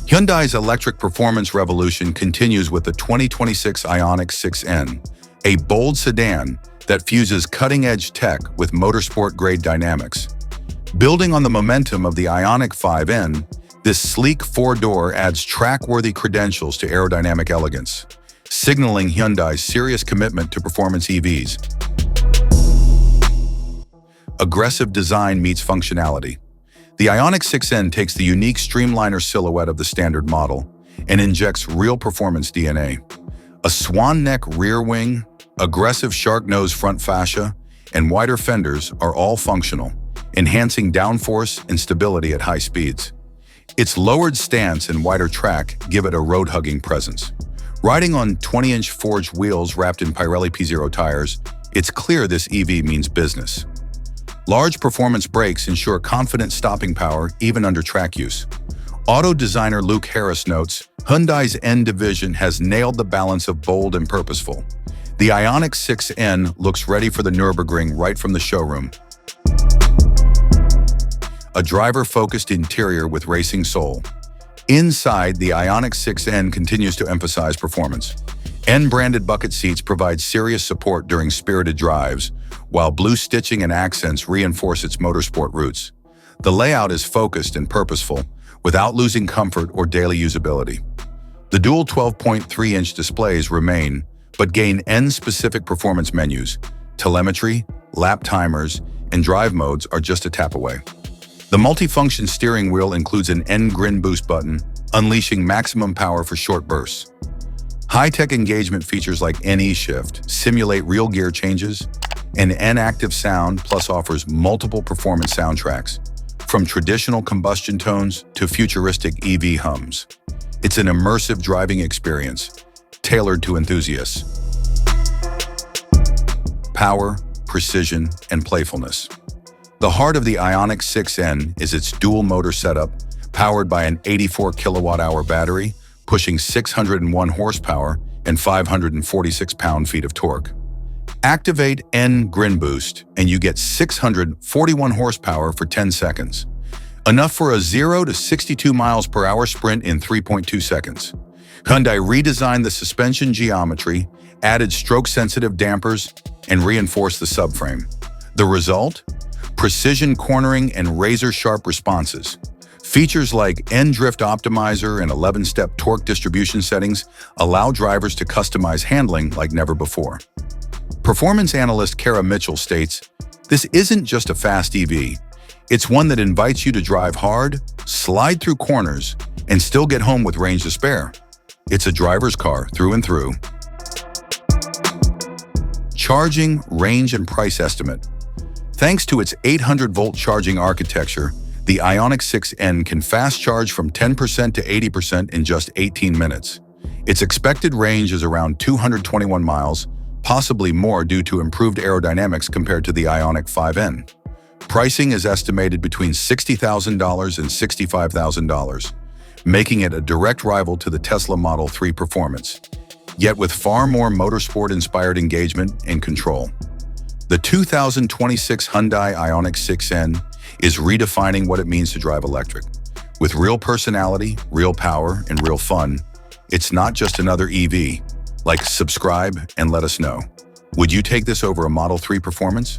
Hyundai's electric performance revolution continues with the 2026 Ioniq 6N, a bold sedan that fuses cutting-edge tech with motorsport-grade dynamics. Building on the momentum of the Ioniq 5N, this sleek four-door adds track-worthy credentials to aerodynamic elegance, signaling Hyundai's serious commitment to performance EVs. Aggressive design meets functionality. The Ioniq 6N takes the unique streamliner silhouette of the standard model and injects real performance DNA. A swan neck rear wing, aggressive shark nose front fascia, and wider fenders are all functional, enhancing downforce and stability at high speeds. Its lowered stance and wider track give it a road-hugging presence. Riding on 20-inch forged wheels wrapped in Pirelli P0 tires, it's clear this EV means business. Large performance brakes ensure confident stopping power even under track use. Auto designer Luke Harris notes, Hyundai's N division has nailed the balance of bold and purposeful. The Ioniq 6N looks ready for the Nürburgring right from the showroom. A driver-focused interior with racing soul. Inside, the Ioniq 6N continues to emphasize performance. N-branded bucket seats provide serious support during spirited drives, while blue stitching and accents reinforce its motorsport roots. The layout is focused and purposeful, without losing comfort or daily usability. The dual 12.3-inch displays remain, but gain N-specific performance menus. Telemetry, lap timers, and drive modes are just a tap away. The multifunction steering wheel includes an N-Grin boost button, unleashing maximum power for short bursts. High-tech engagement features like N-E-Shift simulate real gear changes, and N-Active Sound Plus offers multiple performance soundtracks, from traditional combustion tones to futuristic EV hums. It's an immersive driving experience, tailored to enthusiasts. Power, precision, and playfulness. The heart of the Ioniq 6N is its dual-motor setup, powered by an 84 kilowatt-hour battery, pushing 601 horsepower and 546 pound-feet of torque. Activate N-Grin Boost, and you get 641 horsepower for 10 seconds. Enough for a 0 to 62 miles per hour sprint in 3.2 seconds. Hyundai redesigned the suspension geometry, added stroke-sensitive dampers, and reinforced the subframe. The result? Precision cornering and razor-sharp responses. Features like N-Drift Optimizer and 11-step torque distribution settings allow drivers to customize handling like never before. Performance analyst Kara Mitchell states, "This isn't just a fast EV. It's one that invites you to drive hard, slide through corners, and still get home with range to spare. It's a driver's car through and through." Charging, range, and price estimate. Thanks to its 800-volt charging architecture, the Ioniq 6N can fast charge from 10% to 80% in just 18 minutes. Its expected range is around 221 miles, possibly more due to improved aerodynamics compared to the Ioniq 5N. Pricing is estimated between $60,000 and $65,000, making it a direct rival to the Tesla Model 3 performance, yet with far more motorsport-inspired engagement and control. The 2026 Hyundai Ioniq 6N is redefining what it means to drive electric. With real personality, real power, and real fun, it's not just another EV. Like, subscribe, and let us know. Would you take this over a Model 3 performance?